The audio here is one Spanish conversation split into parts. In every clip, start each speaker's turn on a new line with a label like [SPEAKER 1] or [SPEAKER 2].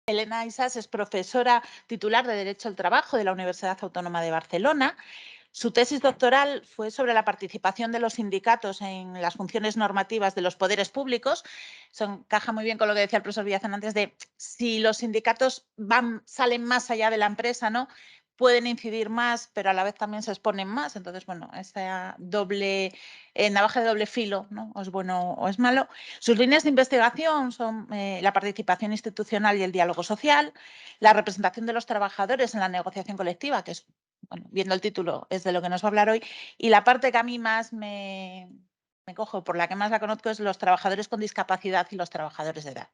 [SPEAKER 1] Elena Isas es profesora titular de Derecho al Trabajo de la Universidad Autónoma de Barcelona. Su tesis doctoral fue sobre la participación de los sindicatos en las funciones normativas de los poderes públicos. Eso encaja muy bien con lo que decía el profesor Villazón antes de si los sindicatos salen más allá de la empresa, ¿no? Pueden incidir más, pero a la vez también se exponen más. Entonces, bueno, esa doble navaja de doble filo, ¿no? O es bueno o es malo. Sus líneas de investigación son la participación institucional y el diálogo social, la representación de los trabajadores en la negociación colectiva, que es, bueno, viendo el título, es de lo que nos va a hablar hoy, y la parte que a mí más me cojo, por la que más la conozco, es los trabajadores con discapacidad y los trabajadores de edad.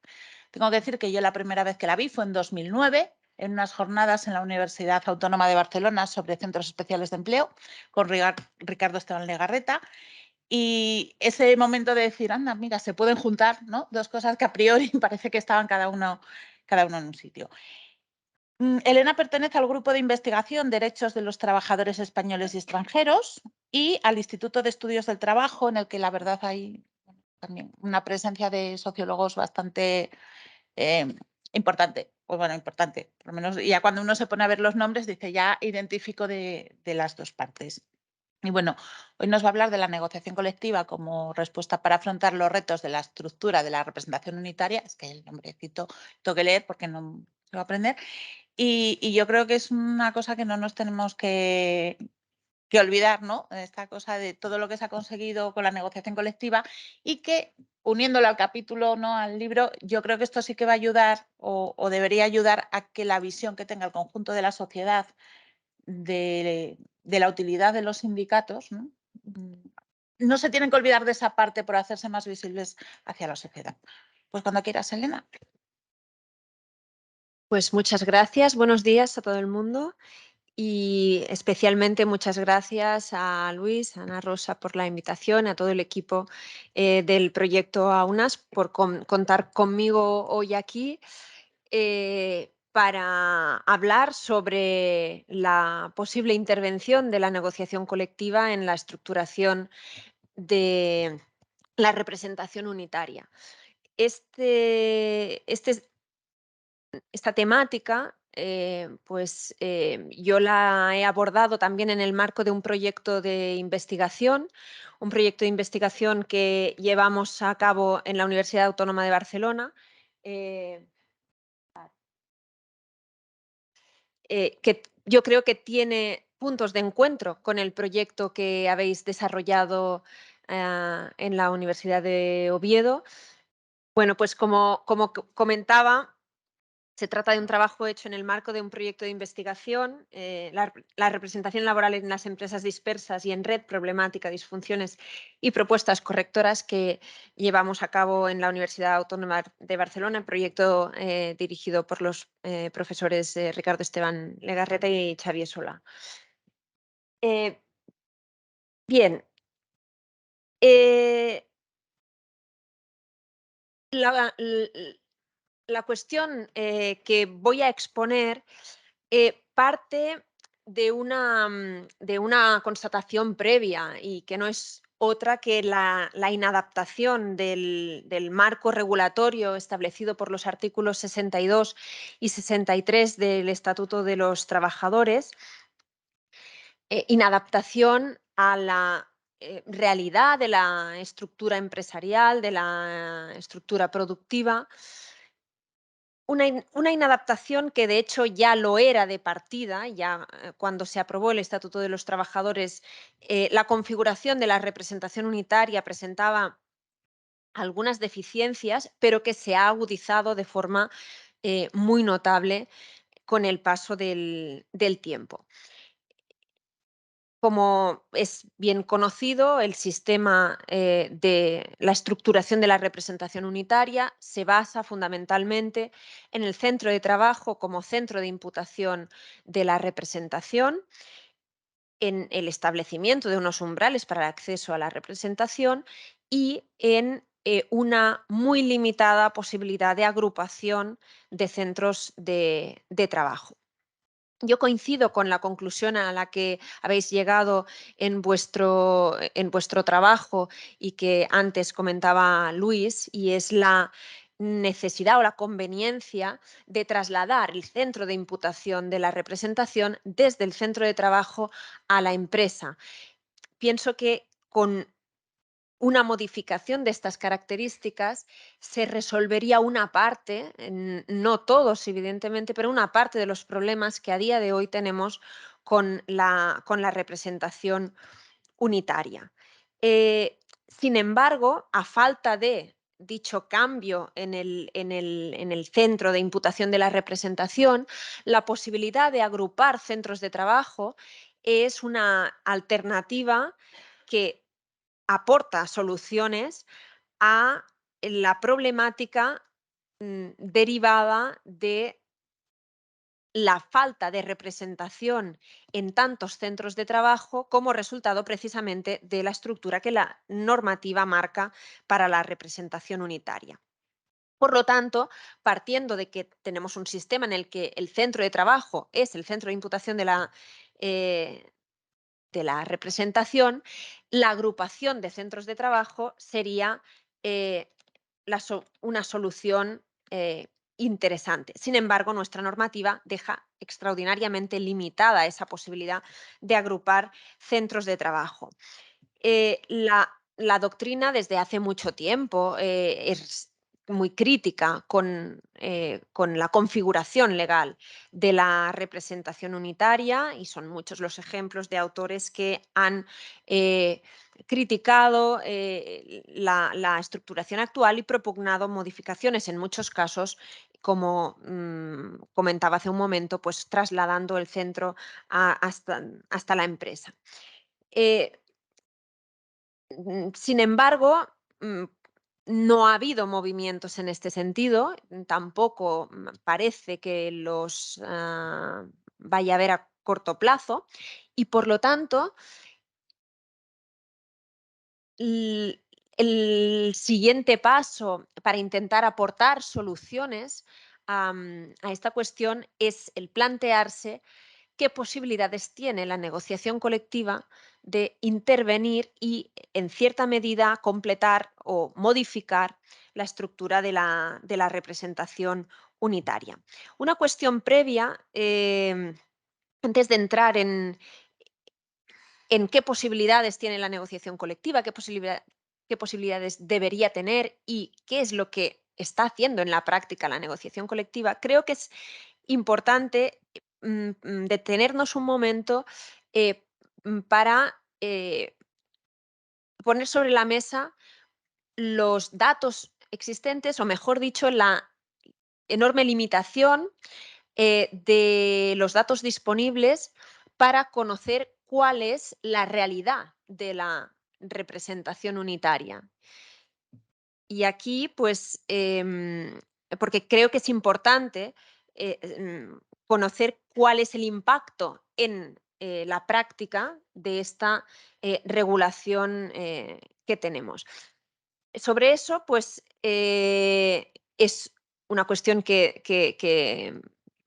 [SPEAKER 1] Tengo que decir que yo la primera vez que la vi fue en 2009, en unas jornadas en la Universidad Autónoma de Barcelona sobre centros especiales de empleo, con Ricardo Esteban Legarreta. Y ese momento de decir, anda, mira, se pueden juntar, ¿no? Dos cosas que a priori parece que estaban cada uno en un sitio. Elena pertenece al grupo de investigación Derechos de los Trabajadores Españoles y Extranjeros y al Instituto de Estudios del Trabajo, en el que la verdad hay también una presencia de sociólogos bastante importante. Pues bueno, importante, por lo menos ya cuando uno se pone a ver los nombres dice ya identifico de las dos partes. Y bueno, hoy nos va a hablar de la negociación colectiva como respuesta para afrontar los retos de la estructura de la representación unitaria. Es que el nombrecito tengo que leer porque no se va a aprender. Y yo creo que es una cosa que no nos tenemos que olvidar, ¿no? Esta cosa de todo lo que se ha conseguido con la negociación colectiva y que, uniéndolo al capítulo, ¿no? Al libro, yo creo que esto sí que va a ayudar o debería ayudar a que la visión que tenga el conjunto de la sociedad de la utilidad de los sindicatos, ¿no? No se tienen que olvidar de esa parte por hacerse más visibles hacia la sociedad. Pues cuando quieras, Elena.
[SPEAKER 2] Pues muchas gracias, buenos días a todo el mundo y especialmente muchas gracias a Luis, a Ana Rosa por la invitación, a todo el equipo del proyecto AUNAS por contar conmigo hoy aquí para hablar sobre la posible intervención de la negociación colectiva en la estructuración de la representación unitaria. Esta temática, yo la he abordado también en el marco de un proyecto de investigación, que llevamos a cabo en la Universidad Autónoma de Barcelona, que yo creo que tiene puntos de encuentro con el proyecto que habéis desarrollado en la Universidad de Oviedo. Bueno, pues como comentaba, se trata de un trabajo hecho en el marco de un proyecto de investigación, la representación laboral en las empresas dispersas y en red, problemática, disfunciones y propuestas correctoras que llevamos a cabo en la Universidad Autónoma de Barcelona, proyecto dirigido por los profesores Ricardo Esteban Legarreta y Xavier Solà. Bien. La cuestión que voy a exponer parte de una constatación previa y que no es otra que la inadaptación del marco regulatorio establecido por los artículos 62 y 63 del Estatuto de los Trabajadores, inadaptación a la realidad de la estructura empresarial, de la estructura productiva. Una inadaptación que de hecho ya lo era de partida, ya cuando se aprobó el Estatuto de los Trabajadores, la configuración de la representación unitaria presentaba algunas deficiencias, pero que se ha agudizado de forma muy notable con el paso del tiempo. Como es bien conocido, el sistema de la estructuración de la representación unitaria se basa fundamentalmente en el centro de trabajo como centro de imputación de la representación, en el establecimiento de unos umbrales para el acceso a la representación y en una muy limitada posibilidad de agrupación de centros de trabajo. Yo coincido con la conclusión a la que habéis llegado en vuestro trabajo y que antes comentaba Luis, y es la necesidad o la conveniencia de trasladar el centro de imputación de la representación desde el centro de trabajo a la empresa. Pienso que con una modificación de estas características se resolvería una parte, no todos evidentemente, pero una parte de los problemas que a día de hoy tenemos con la representación unitaria. Sin embargo, a falta de dicho cambio en el centro de imputación de la representación, la posibilidad de agrupar centros de trabajo es una alternativa que aporta soluciones a la problemática derivada de la falta de representación en tantos centros de trabajo como resultado precisamente de la estructura que la normativa marca para la representación unitaria. Por lo tanto, partiendo de que tenemos un sistema en el que el centro de trabajo es el centro de imputación eh, de la representación, la agrupación de centros de trabajo sería eh, una solución interesante. Sin embargo, nuestra normativa deja extraordinariamente limitada esa posibilidad de agrupar centros de trabajo. La doctrina desde hace mucho tiempo es muy crítica con la configuración legal de la representación unitaria y son muchos los ejemplos de autores que han eh, criticado la estructuración actual y propugnado modificaciones en muchos casos, como comentaba hace un momento, pues trasladando el centro hasta la empresa. Eh, Sin embargo, no ha habido movimientos en este sentido, tampoco parece que los vaya a haber a corto plazo y por lo tanto el siguiente paso para intentar aportar soluciones a esta cuestión es el plantearse qué posibilidades tiene la negociación colectiva de intervenir y, en cierta medida, completar o modificar la estructura de la representación unitaria. Una cuestión previa, antes de entrar en qué posibilidades tiene la negociación colectiva, qué posibilidades debería tener y qué es lo que está haciendo en la práctica la negociación colectiva, creo que es importante detenernos un momento para poner sobre la mesa los datos existentes, o mejor dicho, la enorme limitación de los datos disponibles para conocer cuál es la realidad de la representación unitaria. Y aquí, pues, porque creo que es importante conocer cuál es el impacto en la práctica de esta regulación que tenemos. Sobre eso, pues, es una cuestión que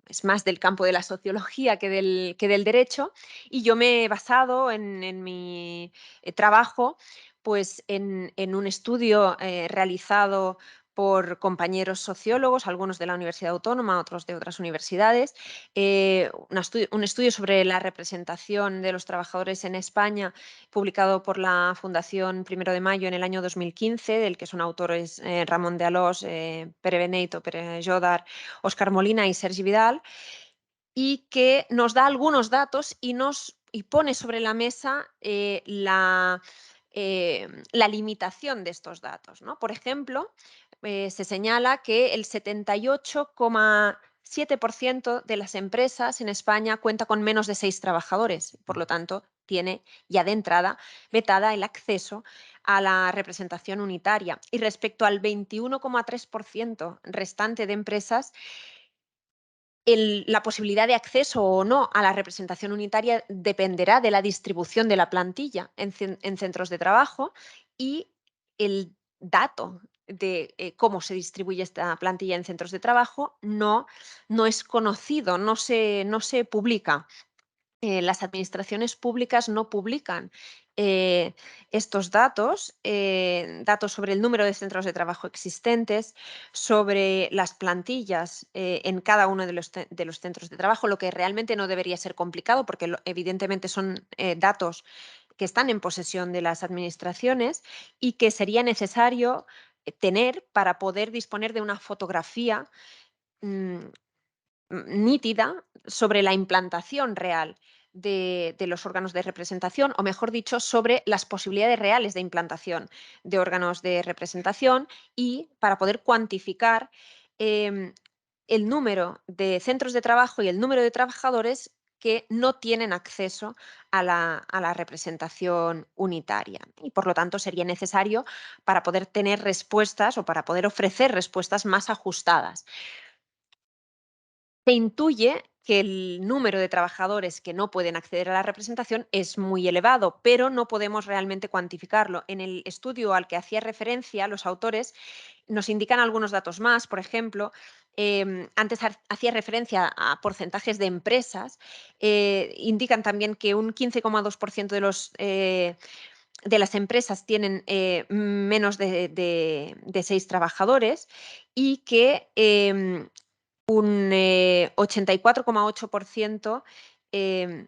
[SPEAKER 2] es más del campo de la sociología que del derecho, y yo me he basado en mi trabajo, pues, en un estudio realizado por compañeros sociólogos, algunos de la Universidad Autónoma, otros de otras universidades, un estudio sobre la representación de los trabajadores en España publicado por la Fundación Primero de Mayo en el año 2015, del que son autores Ramón de Alós, Pere Beneito, Pere Jodar, Óscar Molina y Sergi Vidal, y que nos da algunos datos y pone sobre la mesa la limitación de estos datos, ¿no? Por ejemplo, se señala que el 78,7% de las empresas en España cuenta con menos de 6 trabajadores. Por lo tanto, tiene ya de entrada vetada el acceso a la representación unitaria. Y respecto al 21,3% restante de empresas, la posibilidad de acceso o no a la representación unitaria dependerá de la distribución de la plantilla en centros de trabajo y el dato de cómo se distribuye esta plantilla en centros de trabajo no es conocido, no se publica. las administraciones públicas no publican estos datos, datos sobre el número de centros de trabajo existentes, sobre las plantillas en cada uno de los centros de trabajo, lo que realmente no debería ser complicado porque evidentemente son datos que están en posesión de las administraciones y que sería necesario tener para poder disponer de una fotografía mm, nítida sobre la implantación real de los órganos de representación, o mejor dicho, sobre las posibilidades reales de implantación de órganos de representación y para poder cuantificar em, el número de centros de trabajo y el número de trabajadores que no tienen acceso a la representación unitaria. Y por lo tanto sería necesario para poder tener respuestas o para poder ofrecer respuestas más ajustadas. Se intuye que el número de trabajadores que no pueden acceder a la representación es muy elevado, pero no podemos realmente cuantificarlo. En el estudio al que hacía referencia, los autores nos indican algunos datos más. Por ejemplo, antes hacía referencia a porcentajes de empresas, indican también que un 15,2% de las empresas tienen menos de 6 trabajadores y que un 84,8% de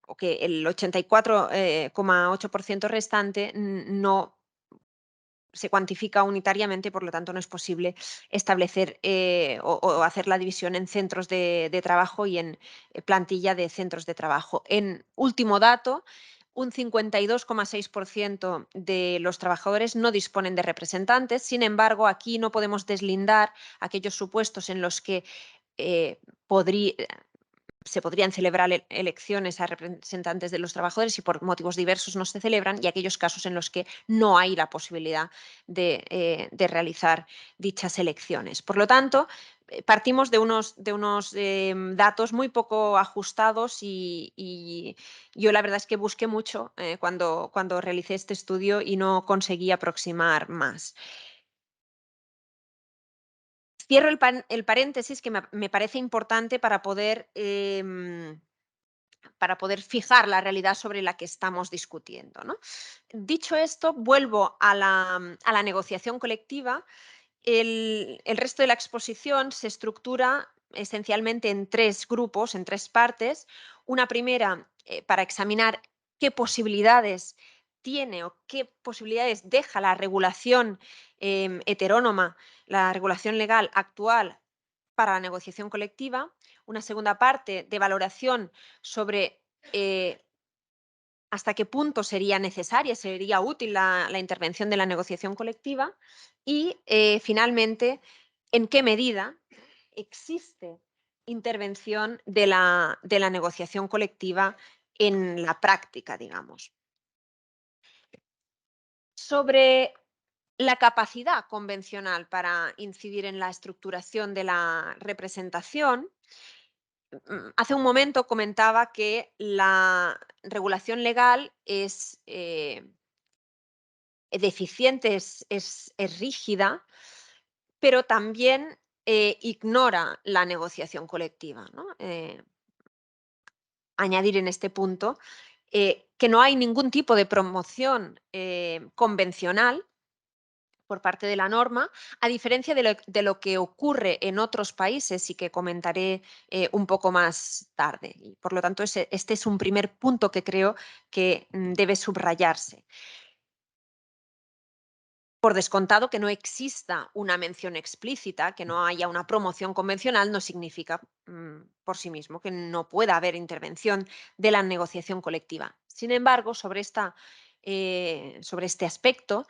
[SPEAKER 2] o que el 84,8% restante no se cuantifica unitariamente, por lo tanto, no es posible establecer o hacer la división en centros de trabajo y en plantilla de centros de trabajo. En último dato, un 52,6% de los trabajadores no disponen de representantes. Sin embargo, aquí no podemos deslindar aquellos supuestos en los que eh, podría se podrían celebrar elecciones a representantes de los trabajadores y por motivos diversos no se celebran, y aquellos casos en los que no hay la posibilidad de realizar dichas elecciones. Por lo tanto, partimos de unos datos muy poco ajustados y yo la verdad es que busqué mucho cuando realicé este estudio y no conseguí aproximar más. Cierro el paréntesis que me parece importante para poder fijar la realidad sobre la que estamos discutiendo, ¿no? Dicho esto, vuelvo a la negociación colectiva. El resto de la exposición se estructura esencialmente en tres grupos, en tres partes. Una primera para examinar qué posibilidades tiene o qué posibilidades deja la regulación heterónoma, la regulación legal actual para la negociación colectiva. Una segunda parte de valoración sobre hasta qué punto sería necesaria, sería útil la intervención de la negociación colectiva y, finalmente, en qué medida existe intervención de la negociación colectiva en la práctica, digamos. Sobre la capacidad convencional para incidir en la estructuración de la representación, hace un momento comentaba que la regulación legal es deficiente, es rígida, pero también ignora la negociación colectiva, ¿no? Añadir en este punto que no hay ningún tipo de promoción convencional por parte de la norma, a diferencia de lo que ocurre en otros países y que comentaré un poco más tarde. Y por lo tanto, este es un primer punto que creo que debe subrayarse. Por descontado, que no exista una mención explícita, que no haya una promoción convencional, no significa por sí mismo que no pueda haber intervención de la negociación colectiva. Sin embargo, sobre este aspecto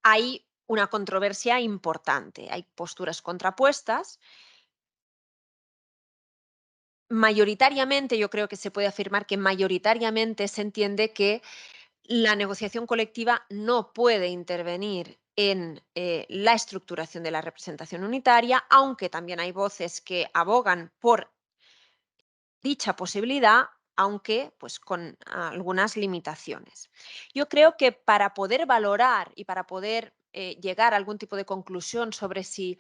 [SPEAKER 2] hay una controversia importante, hay posturas contrapuestas. Mayoritariamente, yo creo que se puede afirmar que mayoritariamente se entiende que la negociación colectiva no puede intervenir en la estructuración de la representación unitaria, aunque también hay voces que abogan por dicha posibilidad, aunque pues con algunas limitaciones. Yo creo que para poder valorar y para poder llegar a algún tipo de conclusión sobre si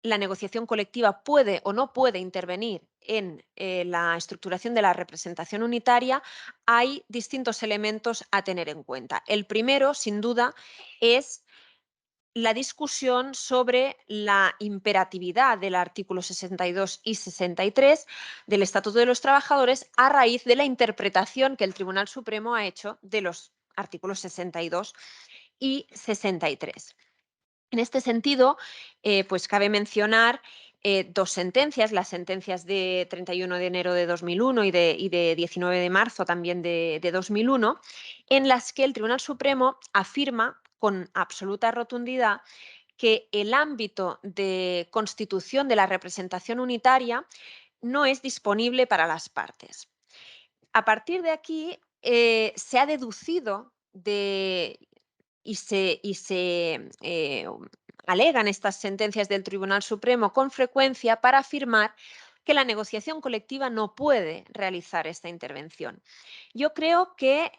[SPEAKER 2] la negociación colectiva puede o no puede intervenir en la estructuración de la representación unitaria, hay distintos elementos a tener en cuenta. El primero, sin duda, es la discusión sobre la imperatividad del artículo 62 y 63 del Estatuto de los Trabajadores a raíz de la interpretación que el Tribunal Supremo ha hecho de los artículos 62 y 63. En este sentido, pues cabe mencionar dos sentencias, las sentencias de 31 de enero de 2001 y de 19 de marzo también de 2001, en las que el Tribunal Supremo afirma con absoluta rotundidad que el ámbito de constitución de la representación unitaria no es disponible para las partes. A partir de aquí, se ha deducido y se alegan estas sentencias del Tribunal Supremo con frecuencia para afirmar que la negociación colectiva no puede realizar esta intervención. Yo creo que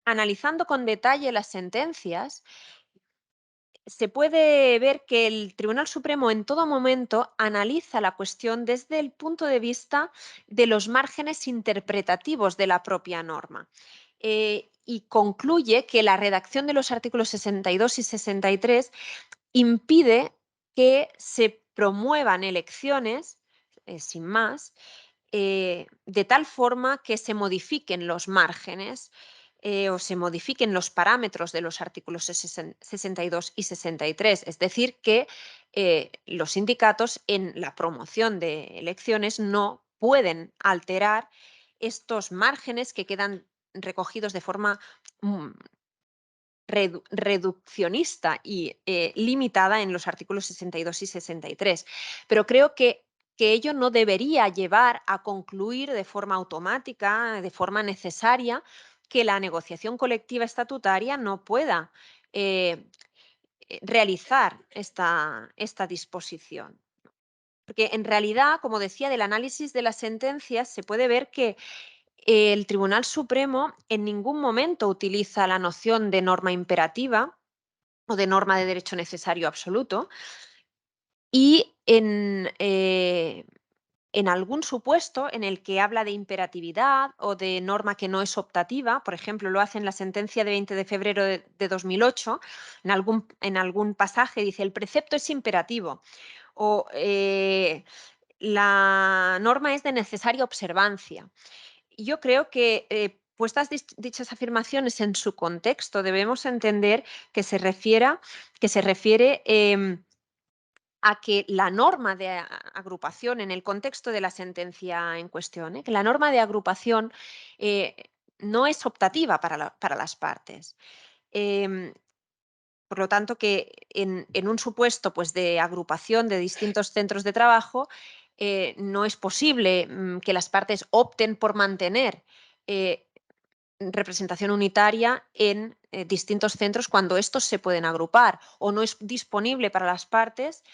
[SPEAKER 2] analizando con detalle las sentencias, se puede ver que el Tribunal Supremo en todo momento analiza la cuestión desde el punto de vista de los márgenes interpretativos de la propia norma. Y concluye que la redacción de los artículos 62 y 63 impide que se promuevan elecciones, sin más, de tal forma que se modifiquen los márgenes o se modifiquen los parámetros de los artículos 62 y 63. Es decir, que los sindicatos en la promoción de elecciones no pueden alterar estos márgenes que quedan recogidos de forma mm, reduccionista y limitada en los artículos 62 y 63. Pero creo que ello no debería llevar a concluir de forma automática, de forma necesaria, que la negociación colectiva estatutaria no pueda realizar esta disposición. Porque en realidad, como decía, del análisis de las sentencias se puede ver que el Tribunal Supremo en ningún momento utiliza la noción de norma imperativa o de norma de derecho necesario absoluto y en algún supuesto en el que habla de imperatividad o de norma que no es optativa, por ejemplo, lo hace en la sentencia de 20 de febrero de 2008, en algún pasaje dice el precepto es imperativo o la norma es de necesaria observancia. Yo creo que puestas dichas afirmaciones en su contexto, debemos entender que se refiere a que la norma de agrupación en el contexto de la sentencia en cuestión, que la norma de agrupación eh, no es optativa para las partes. Em, por lo tanto, que en un supuesto pues, de agrupación de distintos centros de trabajo, no es posible que las partes opten por mantener eh, representación unitaria en distintos centros cuando estos se pueden agrupar o no es disponible para las partes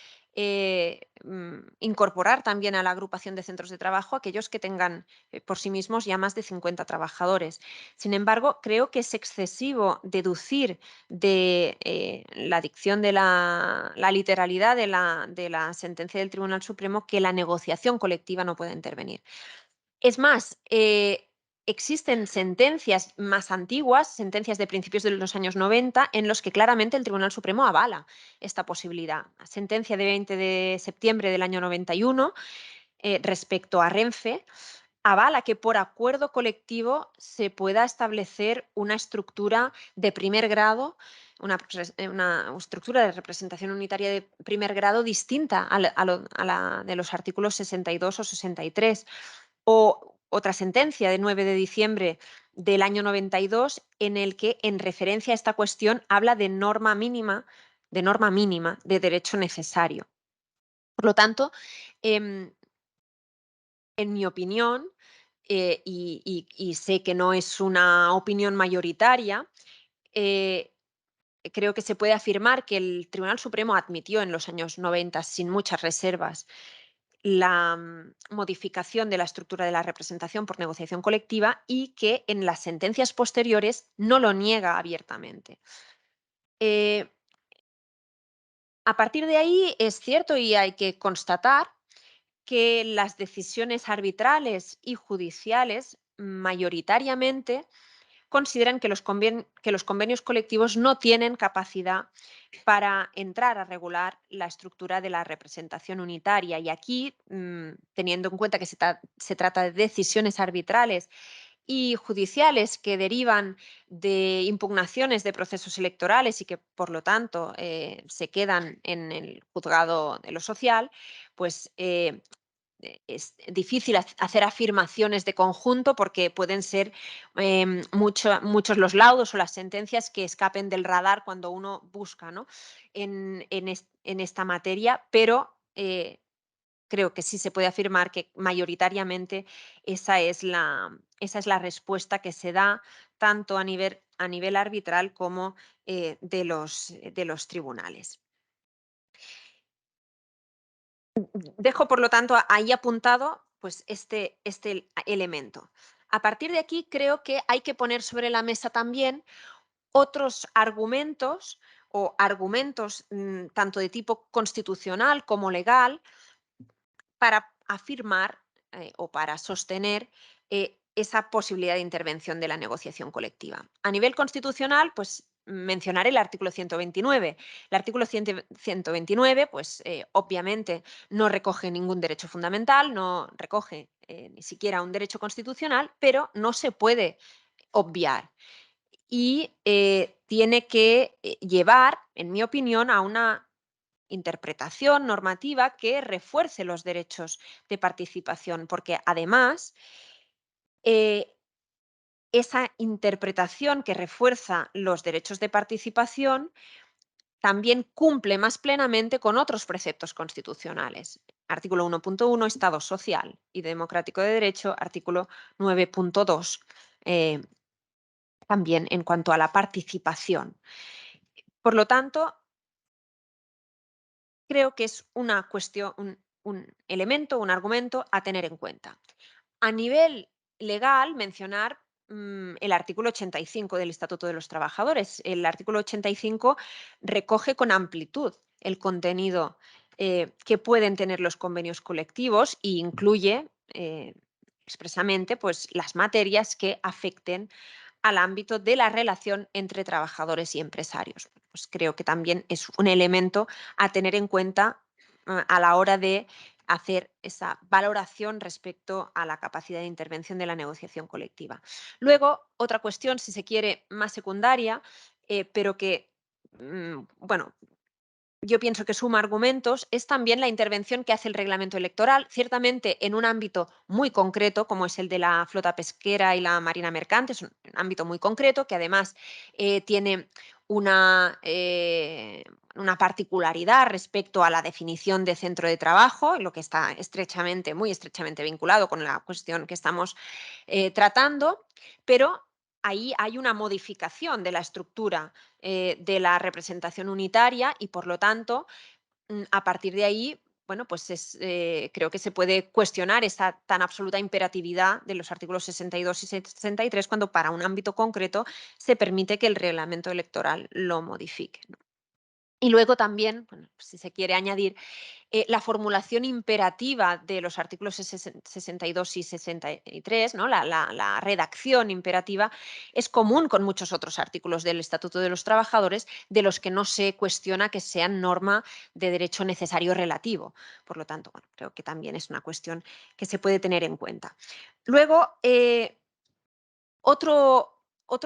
[SPEAKER 2] incorporar también a la agrupación de centros de trabajo aquellos que tengan por sí mismos ya más de 50 trabajadores. Sin embargo, creo que es excesivo deducir de la dicción de la literalidad de la sentencia del Tribunal Supremo que la negociación colectiva no puede intervenir. Es más, existen sentencias más antiguas, sentencias de principios de los años 90, en los que claramente el Tribunal Supremo avala esta posibilidad. La sentencia de 20 de septiembre del año 91, respecto a Renfe, avala que por acuerdo colectivo se pueda establecer una estructura de primer grado, una estructura de representación unitaria de primer grado distinta a la de los artículos 62 o 63. O otra sentencia de 9 de diciembre del año 92 en el que, en referencia a esta cuestión, habla de norma mínima de derecho necesario. Por lo tanto, em, en mi opinión, y sé que no es una opinión mayoritaria, eh, creo que se puede afirmar que el Tribunal Supremo admitió en los años 90 sin muchas reservas la modificación de la estructura de la representación por negociación colectiva y que en las sentencias posteriores no lo niega abiertamente. Eh, A partir de ahí es cierto y hay que constatar que las decisiones arbitrales y judiciales mayoritariamente consideran que que los convenios colectivos no tienen capacidad para entrar a regular la estructura de la representación unitaria. Y aquí, teniendo en cuenta que se trata de decisiones arbitrales y judiciales que derivan de impugnaciones de procesos electorales y que, por lo tanto, se quedan en el juzgado de lo social, pues es difícil hacer afirmaciones de conjunto porque pueden ser muchos los laudos o las sentencias que escapen del radar cuando uno busca, ¿no? En esta materia, pero creo que sí se puede afirmar que mayoritariamente esa es la respuesta que se da tanto a nivel arbitral como de los tribunales. Dejo, por lo tanto, ahí apuntado pues este elemento. A partir de aquí, creo que hay que poner sobre la mesa también otros argumentos o argumentos tanto de tipo constitucional como legal para afirmar o para sostener esa posibilidad de intervención de la negociación colectiva. A nivel constitucional, pues mencionaré el artículo 129. El artículo 129, pues obviamente no recoge ningún derecho fundamental, no recoge ni siquiera un derecho constitucional, pero no se puede obviar y tiene que llevar, en mi opinión, a una interpretación normativa que refuerce los derechos de participación, porque además eh, esa interpretación que refuerza los derechos de participación también cumple más plenamente con otros preceptos constitucionales. Artículo 1.1, Estado social y democrático de derecho, artículo 9.2, también en cuanto a la participación. Por lo tanto, creo que es una cuestión, un elemento, un argumento a tener en cuenta. A nivel legal, mencionar el artículo 85 del Estatuto de los Trabajadores. El artículo 85 recoge con amplitud el contenido que pueden tener los convenios colectivos e incluye expresamente pues, las materias que afecten al ámbito de la relación entre trabajadores y empresarios. Pues creo que también es un elemento a tener en cuenta a la hora de hacer esa valoración respecto a la capacidad de intervención de la negociación colectiva. Luego, otra cuestión, si se quiere, más secundaria, pero que, bueno, yo pienso que suma argumentos, es también la intervención que hace el reglamento electoral, ciertamente en un ámbito muy concreto, como es el de la flota pesquera y la marina mercante, es un ámbito muy concreto que además tiene una particularidad respecto a la definición de centro de trabajo, lo que está estrechamente, muy estrechamente vinculado con la cuestión que estamos tratando, pero ahí hay una modificación de la estructura de la representación unitaria y, por lo tanto, a partir de ahí, bueno, pues creo que se puede cuestionar esa tan absoluta imperatividad de los artículos 62 y 63 cuando para un ámbito concreto se permite que el reglamento electoral lo modifique, ¿no? Y luego también, bueno, si se quiere añadir, la formulación imperativa de los artículos 62 y 63, ¿no? La redacción imperativa, es común con muchos otros artículos del Estatuto de los Trabajadores, de los que no se cuestiona que sean norma de derecho necesario relativo. Por lo tanto, bueno, creo que también es una cuestión que se puede tener en cuenta. Luego, otro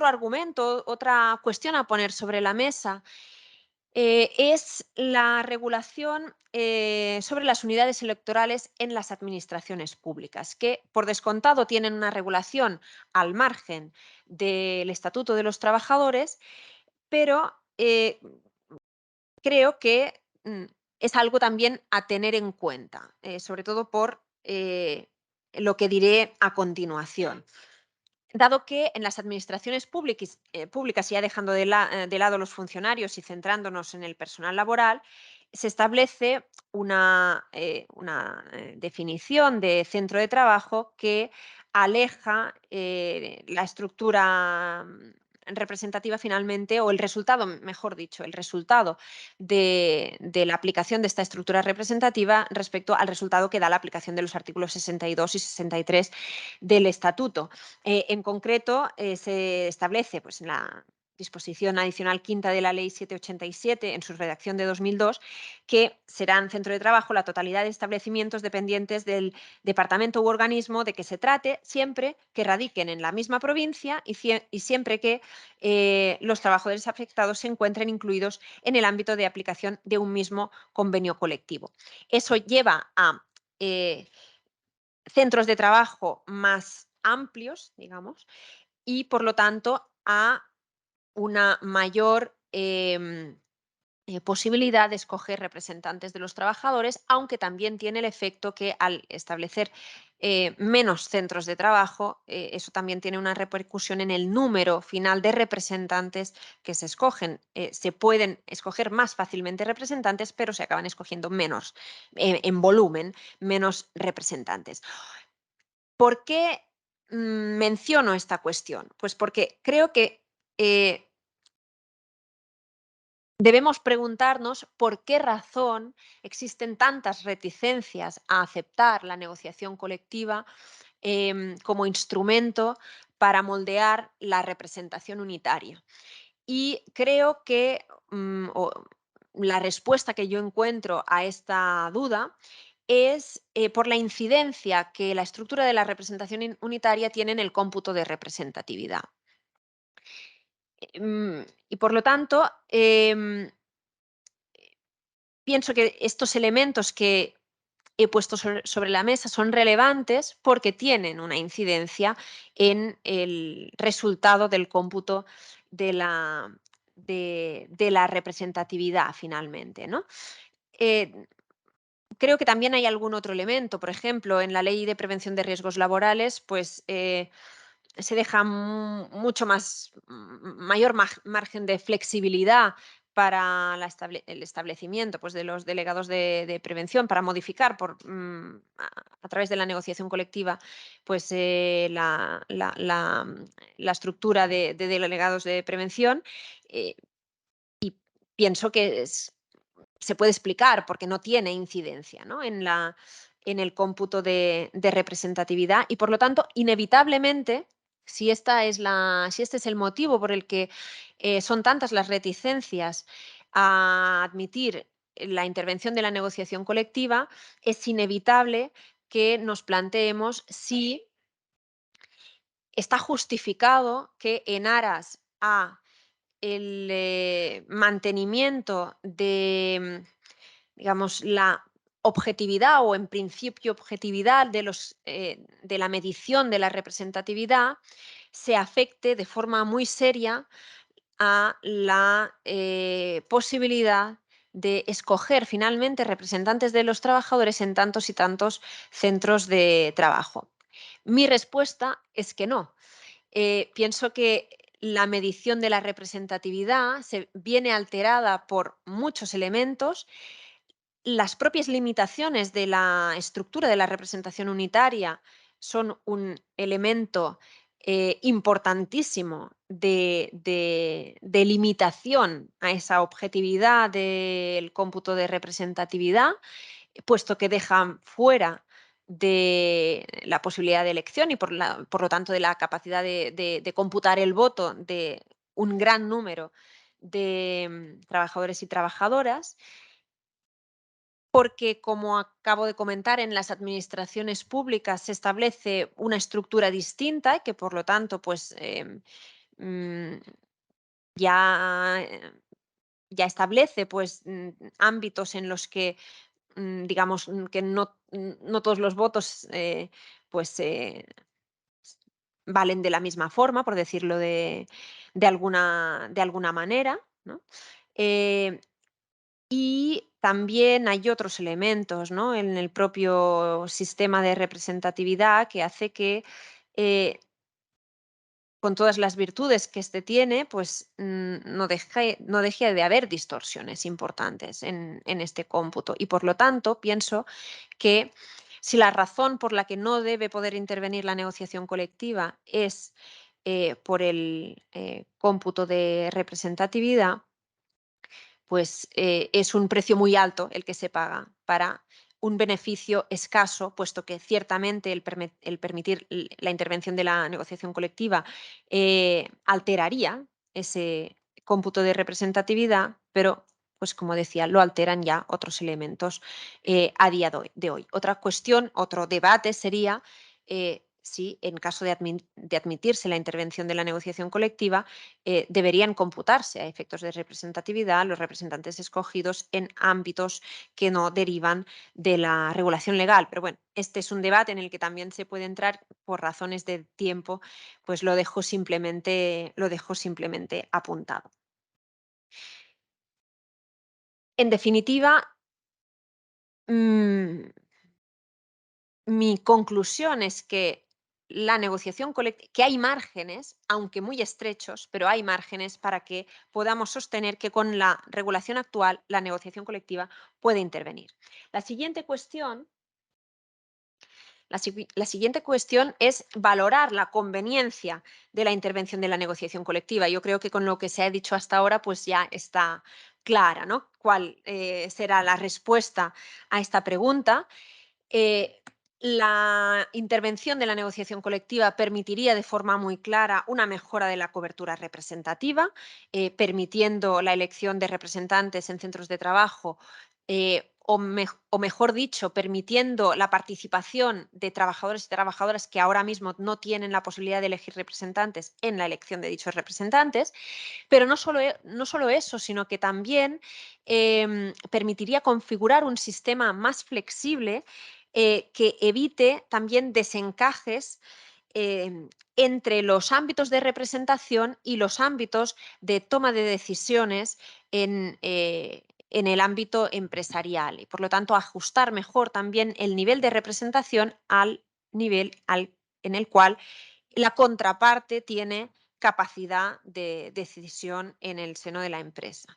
[SPEAKER 2] argumento, otra cuestión a poner sobre la mesa es la regulación sobre las unidades electorales en las administraciones públicas, que por descontado tienen una regulación al margen del Estatuto de los Trabajadores, pero creo que es algo también a tener en cuenta, sobre todo por lo que diré a continuación. Dado que en las administraciones públicas, ya dejando de lado los funcionarios y centrándonos en el personal laboral, se establece una definición de centro de trabajo que aleja la estructura representativa finalmente, o el resultado, mejor dicho, el resultado de la aplicación de esta estructura representativa respecto al resultado que da la aplicación de los artículos 62 y 63 del Estatuto. En concreto, se establece pues, en la disposición adicional quinta de la Ley 787, en su redacción de 2002, que serán centro de trabajo la totalidad de establecimientos dependientes del departamento u organismo de que se trate, siempre que radiquen en la misma provincia y siempre que los trabajadores afectados se encuentren incluidos en el ámbito de aplicación de un mismo convenio colectivo. Eso lleva a centros de trabajo más amplios, digamos, y por lo tanto a una mayor posibilidad de escoger representantes de los trabajadores, aunque también tiene el efecto que al establecer menos centros de trabajo, eso también tiene una repercusión en el número final de representantes que se escogen. Se pueden escoger más fácilmente representantes, pero se acaban escogiendo menos, en volumen, menos representantes. ¿Por qué menciono esta cuestión? Pues porque creo que debemos preguntarnos por qué razón existen tantas reticencias a aceptar la negociación colectiva como instrumento para moldear la representación unitaria. Y creo que la respuesta que yo encuentro a esta duda es por la incidencia que la estructura de la representación unitaria tiene en el cómputo de representatividad. Y por lo tanto, pienso que estos elementos que he puesto sobre la mesa son relevantes porque tienen una incidencia en el resultado del cómputo de la representatividad finalmente, ¿no? Creo que también hay algún otro elemento. Por ejemplo, en la Ley de Prevención de Riesgos Laborales, pues se deja mucho mayor margen de flexibilidad para el establecimiento pues, de los delegados de prevención para modificar a través de la negociación colectiva pues, la estructura de delegados de prevención. eh, Pienso que se puede explicar porque no tiene incidencia, ¿no? En el cómputo de representatividad y, por lo tanto, inevitablemente, si este es el motivo por el que son tantas las reticencias a admitir la intervención de la negociación colectiva, es inevitable que nos planteemos si está justificado que en aras a el mantenimiento de, digamos, la objetividad o en principio objetividad de la medición de la representatividad se afecte de forma muy seria a la posibilidad de escoger finalmente representantes de los trabajadores en tantos y tantos centros de trabajo. Mi respuesta es que no. Pienso que la medición de la representatividad se viene alterada por muchos elementos. Las propias limitaciones de la estructura de la representación unitaria son un elemento importantísimo de limitación a esa objetividad del cómputo de representatividad, puesto que dejan fuera de la posibilidad de elección y por lo tanto de la capacidad de computar el voto de un gran número de trabajadores y trabajadoras, porque, como acabo de comentar, en las administraciones públicas se establece una estructura distinta y que, por lo tanto, pues mm, ya, ya establece pues, ámbitos en los que digamos, que no todos los votos pues, valen de la misma forma, por decirlo de alguna manera, ¿no? Eh, y también hay otros elementos, ¿no? En el propio sistema de representatividad que hace que con todas las virtudes que este tiene, pues no deje de haber distorsiones importantes en este cómputo. Y por lo tanto, pienso que si la razón por la que no debe poder intervenir la negociación colectiva es por el cómputo de representatividad, pues es un precio muy alto el que se paga para un beneficio escaso, puesto que ciertamente el permitir la intervención de la negociación colectiva alteraría ese cómputo de representatividad, pero, pues como decía, lo alteran ya otros elementos a día de hoy. Otra cuestión, otro debate sería si en caso de admitirse la intervención de la negociación colectiva, deberían computarse a efectos de representatividad los representantes escogidos en ámbitos que no derivan de la regulación legal. Pero bueno, este es un debate en el que también se puede entrar por razones de tiempo, pues lo dejo simplemente apuntado. En definitiva, mm, mi conclusión es que la negociación colectiva, que hay márgenes, aunque muy estrechos, pero hay márgenes para que podamos sostener que con la regulación actual la negociación colectiva puede intervenir. La siguiente cuestión, la siguiente cuestión es valorar la conveniencia de la intervención de la negociación colectiva. Yo creo que con lo que se ha dicho hasta ahora, pues ya está clara, ¿no? ¿Cuál será la respuesta a esta pregunta? Eh, la intervención de la negociación colectiva permitiría de forma muy clara una mejora de la cobertura representativa, permitiendo la elección de representantes en centros de trabajo, o mejor dicho, permitiendo la participación de trabajadores y trabajadoras que ahora mismo no tienen la posibilidad de elegir representantes en la elección de dichos representantes. Pero no solo eso, sino que también permitiría configurar un sistema más flexible que evite también desencajes entre los ámbitos de representación y los ámbitos de toma de decisiones en el ámbito empresarial y, por lo tanto, ajustar mejor también el nivel de representación al nivel en el cual la contraparte tiene capacidad de decisión en el seno de la empresa.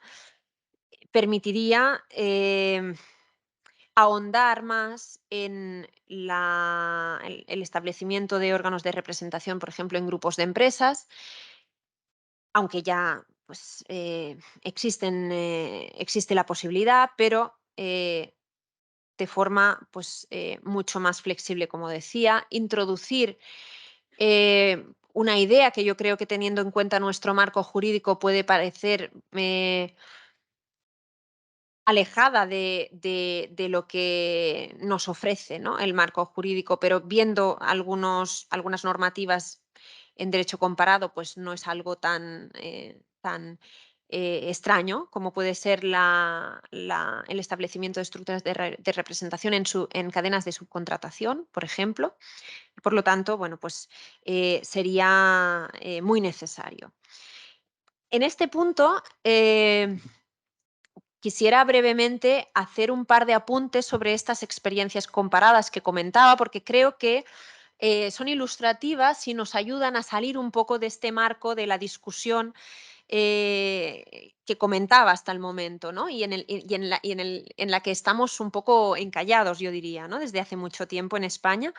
[SPEAKER 2] Permitiría ahondar más en el establecimiento de órganos de representación, por ejemplo, en grupos de empresas, aunque ya pues, existe la posibilidad, pero de forma pues, mucho más flexible, como decía, introducir una idea que yo creo que, teniendo en cuenta nuestro marco jurídico, puede parecer alejada de lo que nos ofrece, ¿no?, el marco jurídico, pero viendo algunas normativas en derecho comparado, pues no es algo tan extraño como puede ser el establecimiento de estructuras de representación en cadenas de subcontratación, por ejemplo. Por lo tanto, bueno, pues sería muy necesario. En este punto, quisiera brevemente hacer un par de apuntes sobre estas experiencias comparadas que comentaba, porque creo que son ilustrativas y nos ayudan a salir un poco de este marco de la discusión que comentaba hasta el momento, ¿no? En la que estamos un poco encallados, yo diría, ¿no?, desde hace mucho tiempo en España,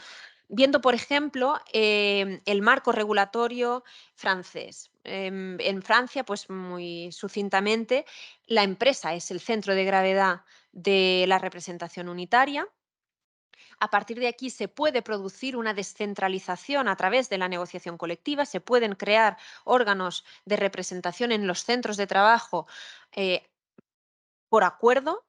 [SPEAKER 2] viendo, por ejemplo, el marco regulatorio francés. En Francia, pues muy sucintamente, la empresa es el centro de gravedad de la representación unitaria. A partir de aquí se puede producir una descentralización a través de la negociación colectiva, se pueden crear órganos de representación en los centros de trabajo eh, por acuerdo.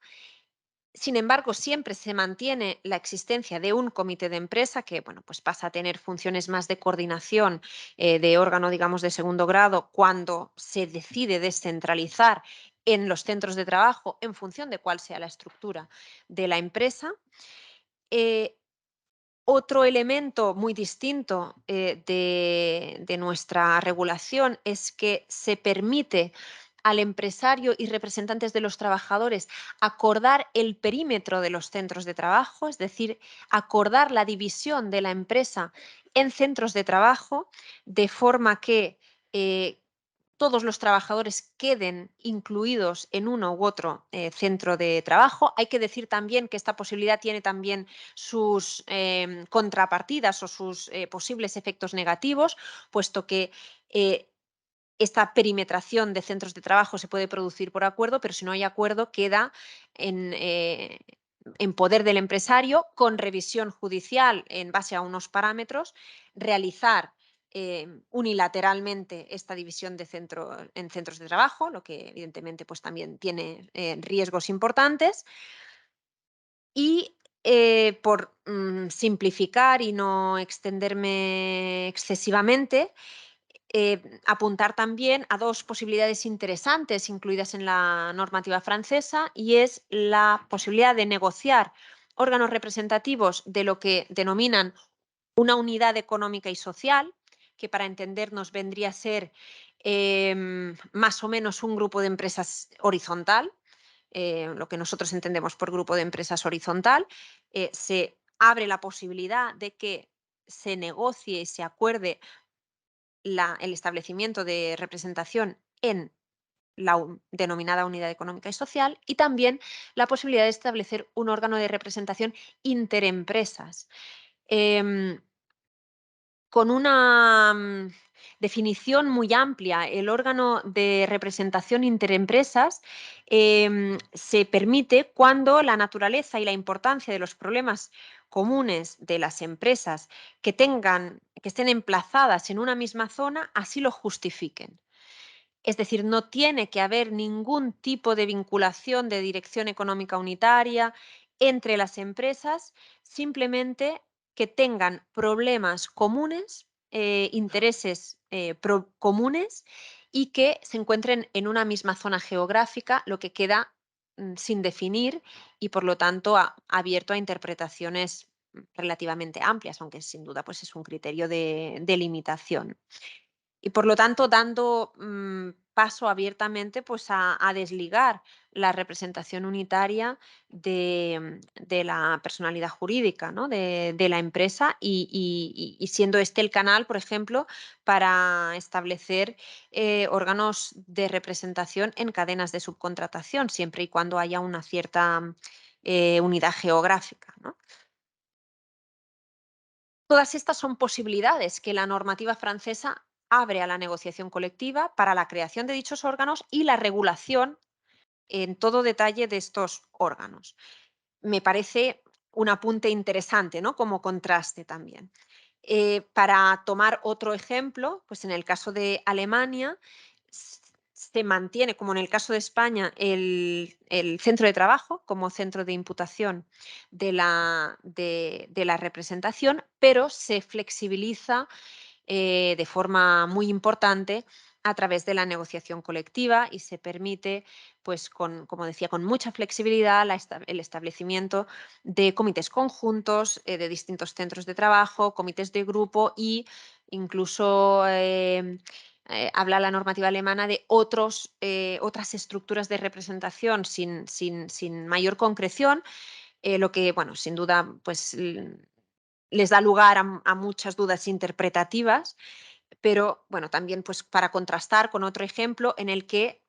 [SPEAKER 2] Sin embargo, siempre se mantiene la existencia de un comité de empresa que, bueno, pues pasa a tener funciones más de coordinación, de órgano, digamos, de segundo grado, cuando se decide descentralizar en los centros de trabajo en función de cuál sea la estructura de la empresa. Eh, Otro elemento muy distinto de nuestra regulación es que se permite al empresario y representantes de los trabajadores acordar el perímetro de los centros de trabajo, es decir, acordar la división de la empresa en centros de trabajo, de forma que todos los trabajadores queden incluidos en uno u otro centro de trabajo. Hay que decir también que esta posibilidad tiene también sus contrapartidas o sus posibles efectos negativos, puesto que esta perimetración de centros de trabajo se puede producir por acuerdo, pero si no hay acuerdo queda en poder del empresario, con revisión judicial en base a unos parámetros, realizar unilateralmente esta división en centros de trabajo, lo que evidentemente pues, también tiene riesgos importantes. Y por simplificar y no extenderme excesivamente, apuntar también a dos posibilidades interesantes incluidas en la normativa francesa, y es la posibilidad de negociar órganos representativos de lo que denominan una unidad económica y social, que para entendernos vendría a ser más o menos un grupo de empresas horizontal, lo que nosotros entendemos por grupo de empresas horizontal. Se abre la posibilidad de que se negocie y se acuerde el establecimiento de representación en la denominada unidad económica y social, y también la posibilidad de establecer un órgano de representación interempresas. Em, con una definición muy amplia, el órgano de representación interempresas se permite cuando la naturaleza y la importancia de los problemas comunes de las empresas que estén emplazadas en una misma zona así lo justifiquen. Es decir, no tiene que haber ningún tipo de vinculación de dirección económica unitaria entre las empresas, simplemente que tengan problemas comunes, intereses comunes, y que se encuentren en una misma zona geográfica, lo que queda sin definir y por lo tanto abierto a interpretaciones relativamente amplias, aunque sin duda pues, es un criterio de limitación. Y por lo tanto, dando paso abiertamente pues, a desligar la representación unitaria de la personalidad jurídica, ¿no? de la empresa, y siendo este el canal, por ejemplo, para establecer órganos de representación en cadenas de subcontratación, siempre y cuando haya una cierta unidad geográfica, ¿no? Todas estas son posibilidades que la normativa francesa abre a la negociación colectiva para la creación de dichos órganos y la regulación en todo detalle de estos órganos. Me parece un apunte interesante, ¿no? Como contraste también. Para tomar otro ejemplo, pues en el caso de Alemania se mantiene, como en el caso de España, el centro de trabajo como centro de imputación de la representación, pero se flexibiliza de forma muy importante a través de la negociación colectiva, y se permite, pues, como decía, con mucha flexibilidad el establecimiento de comités conjuntos de distintos centros de trabajo, comités de grupo, y incluso habla la normativa alemana de otras estructuras de representación sin mayor concreción, lo que, bueno, sin duda, pues les da lugar a muchas dudas interpretativas, pero bueno, también pues para contrastar con otro ejemplo en el que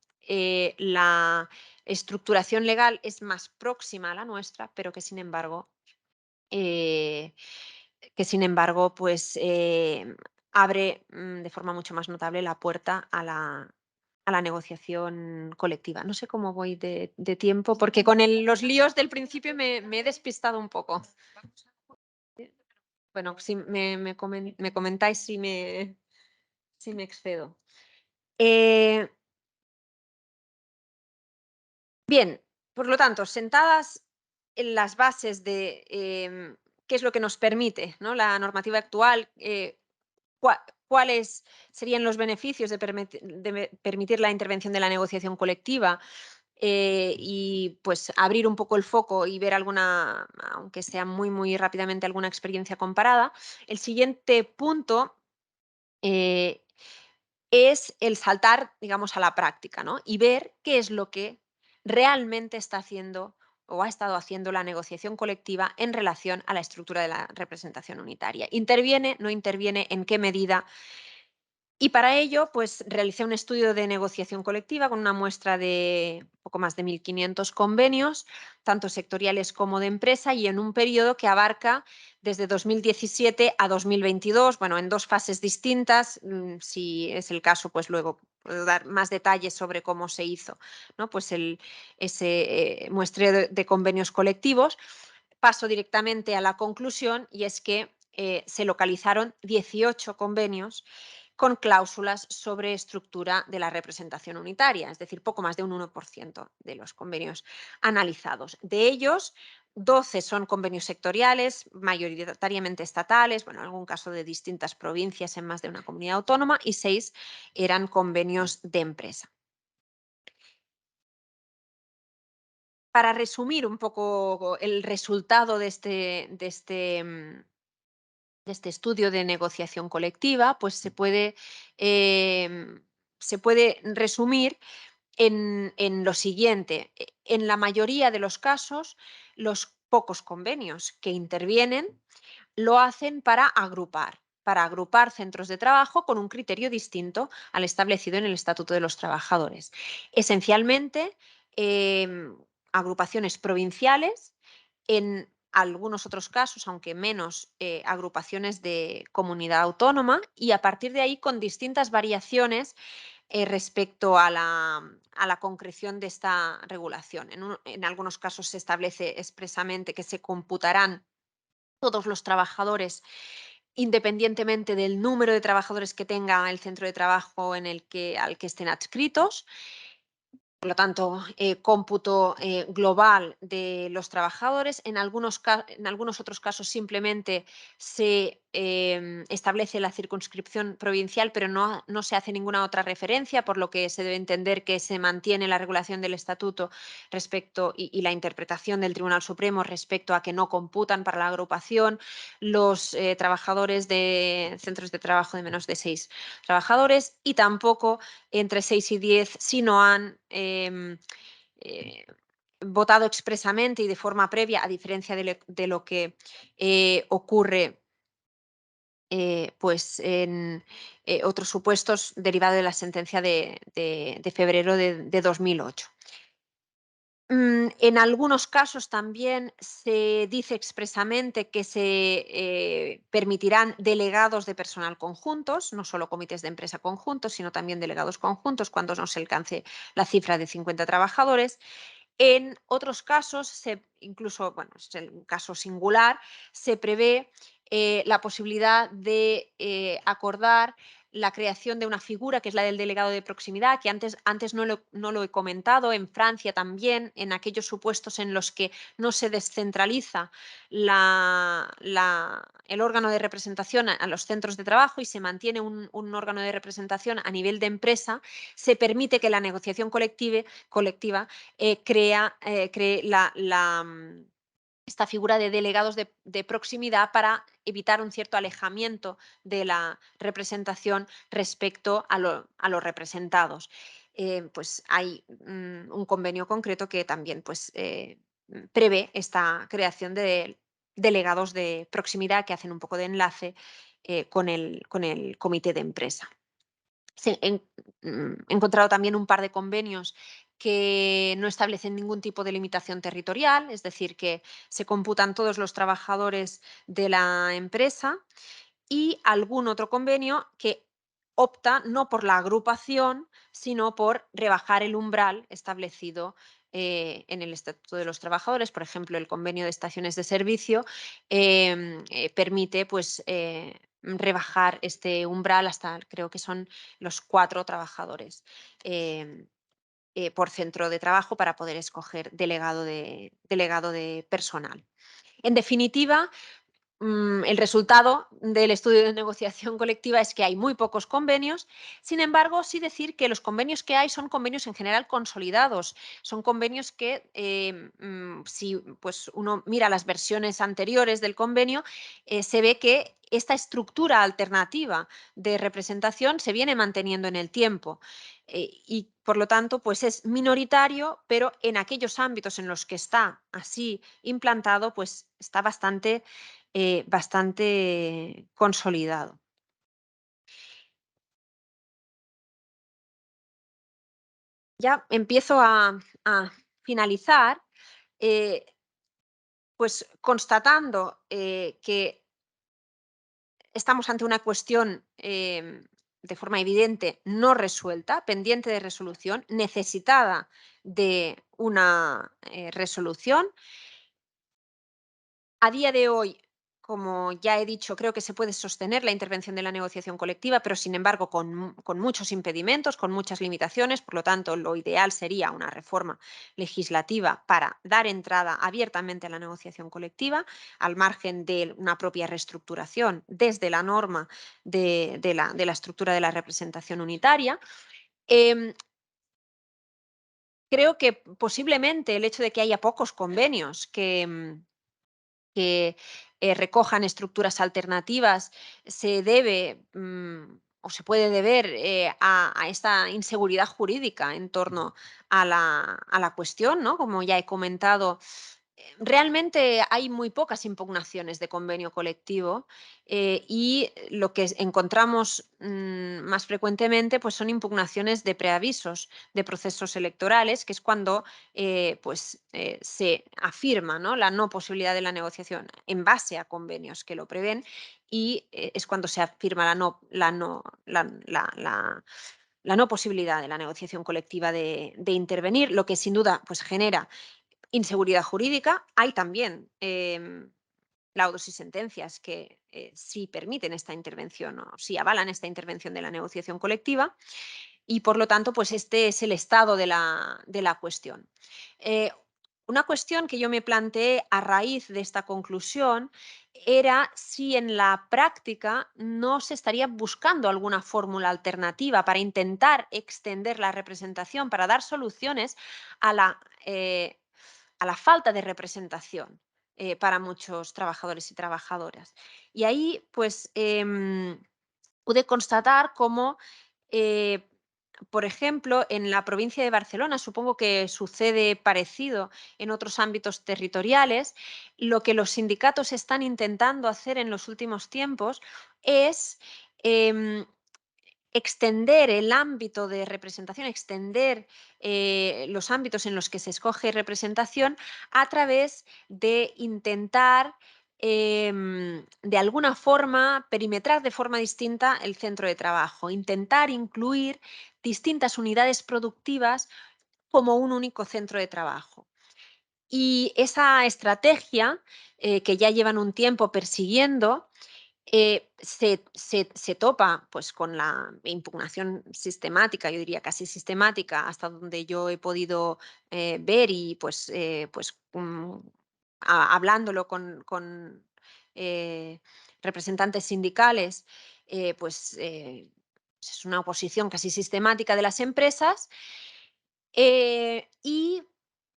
[SPEAKER 2] la estructuración legal es más próxima a la nuestra, pero eh, pues abre de forma mucho más notable la puerta a la negociación colectiva. No sé cómo voy de tiempo, porque con los líos del principio me he despistado un poco. Bueno, si me comentáis si me excedo. Bien, por lo tanto, sentadas en las bases de qué es lo que nos permite, ¿no? La normativa actual, cuáles serían los beneficios de permitir la intervención de la negociación colectiva, y pues abrir un poco el foco y ver alguna, aunque sea muy rápidamente, alguna experiencia comparada. El siguiente punto eh, es el saltar, digamos, a la práctica, ¿no? Y ver qué es lo que realmente está haciendo o ha estado haciendo la negociación colectiva en relación a la estructura de la representación unitaria. ¿Interviene? ¿No interviene? ¿En qué medida? Y para ello, pues realicé un estudio de negociación colectiva con una muestra de poco más de 1.500 convenios, tanto sectoriales como de empresa, y en un periodo que abarca desde 2017 a 2022, bueno, en 2 fases distintas. Si es el caso, pues luego puedo dar más detalles sobre cómo se hizo, ¿no? Pues ese muestreo de convenios colectivos. Paso directamente a la conclusión, y es que se localizaron 18 convenios con cláusulas sobre estructura de la representación unitaria, es decir, poco más de un 1% de los convenios analizados. De ellos, 12 son convenios sectoriales, mayoritariamente estatales, bueno, en algún caso de distintas provincias en más de una comunidad autónoma, y 6 eran convenios de empresa. Para resumir un poco el resultado de este estudio de negociación colectiva, pues se puede resumir en lo siguiente. En la mayoría de los casos, los pocos convenios que intervienen lo hacen para agrupar centros de trabajo con un criterio distinto al establecido en el Estatuto de los Trabajadores. Esencialmente, agrupaciones provinciales, en algunos otros casos, aunque menos, agrupaciones de comunidad autónoma, y a partir de ahí con distintas variaciones respecto a la concreción de esta regulación. En algunos casos se establece expresamente que se computarán todos los trabajadores independientemente del número de trabajadores que tenga el centro de trabajo al que estén adscritos. Por lo tanto, cómputo global de los trabajadores. En algunos otros casos simplemente se establece la circunscripción provincial, pero no se hace ninguna otra referencia, por lo que se debe entender que se mantiene la regulación del estatuto y la interpretación del Tribunal Supremo respecto a que no computan para la agrupación los trabajadores de centros de trabajo de menos de 6 trabajadores, y tampoco entre 6 y 10 si no han eh, votado expresamente y de forma previa, a diferencia de lo que ocurre pues en otros supuestos derivados de la sentencia de febrero de 2008. En algunos casos también se dice expresamente que se permitirán delegados de personal conjuntos, no solo comités de empresa conjuntos, sino también delegados conjuntos cuando no se alcance la cifra de 50 trabajadores. En otros casos, incluso, bueno, es el caso singular, se prevé la posibilidad de acordar la creación de una figura que es la del delegado de proximidad, que antes no lo he comentado. En Francia también, en aquellos supuestos en los que no se descentraliza el órgano de representación a los centros de trabajo y se mantiene un órgano de representación a nivel de empresa, se permite que la negociación colectiva cree esta figura de delegados de proximidad para evitar un cierto alejamiento de la representación respecto a los representados. Pues hay un convenio concreto que también pues, prevé esta creación de delegados de proximidad que hacen un poco de enlace con el comité de empresa. He encontrado también un par de convenios que no establecen ningún tipo de limitación territorial, es decir, que se computan todos los trabajadores de la empresa, y algún otro convenio que opta no por la agrupación, sino por rebajar el umbral establecido en el Estatuto de los Trabajadores. Por ejemplo, el convenio de estaciones de servicio permite pues, rebajar este umbral hasta, creo que son los 4 trabajadores por centro de trabajo, para poder escoger delegado de personal. En definitiva, el resultado del estudio de negociación colectiva es que hay muy pocos convenios. Sin embargo, sí decir que los convenios que hay son convenios en general consolidados. Son convenios que, si pues, uno mira las versiones anteriores del convenio, se ve que esta estructura alternativa de representación se viene manteniendo en el tiempo. Y por lo tanto, pues es minoritario, pero en aquellos ámbitos en los que está así implantado, pues está bastante consolidado. ya empiezo a finalizar, eh, pues constatando que estamos ante una cuestión de forma evidente no resuelta, pendiente de resolución, necesitada de una resolución. A día de hoy, como ya he dicho, creo que se puede sostener la intervención de la negociación colectiva, pero sin embargo con muchos impedimentos, con muchas limitaciones. Por lo tanto, lo ideal sería una reforma legislativa para dar entrada abiertamente a la negociación colectiva, al margen de una propia reestructuración desde la norma de la estructura de la representación unitaria. Em, Creo que posiblemente el hecho de que haya pocos convenios que recojan estructuras alternativas se debe o se puede deber a esta inseguridad jurídica en torno a la cuestión, ¿no? Como ya he comentado, realmente hay muy pocas impugnaciones de convenio colectivo y lo que encontramos más frecuentemente pues son impugnaciones de preavisos de procesos electorales, que es cuando se afirma, ¿no?, la no posibilidad de la negociación en base a convenios que lo prevén y es cuando se afirma la no posibilidad de la negociación colectiva de intervenir, lo que sin duda pues genera inseguridad jurídica. Hay también laudos y sentencias que sí permiten esta intervención o sí avalan esta intervención de la negociación colectiva y por lo tanto, pues este es el estado de la cuestión. Eh, una cuestión que yo me planteé a raíz de esta conclusión era si en la práctica no se estaría buscando alguna fórmula alternativa para intentar extender la representación, para dar soluciones a la falta de representación para muchos trabajadores y trabajadoras. Y ahí, pues, pude constatar cómo, eh, por ejemplo, en la provincia de Barcelona, supongo que sucede parecido en otros ámbitos territoriales, lo que los sindicatos están intentando hacer en los últimos tiempos es em, extender el ámbito de representación, extender los ámbitos en los que se escoge representación a través de intentar, de alguna forma, perimetrar de forma distinta el centro de trabajo, intentar incluir distintas unidades productivas como un único centro de trabajo. Y esa estrategia, que ya llevan un tiempo persiguiendo, se topa pues con la impugnación sistemática, yo diría casi sistemática, hasta donde yo he podido ver y hablándolo con eh, representantes sindicales, es una oposición casi sistemática de las empresas y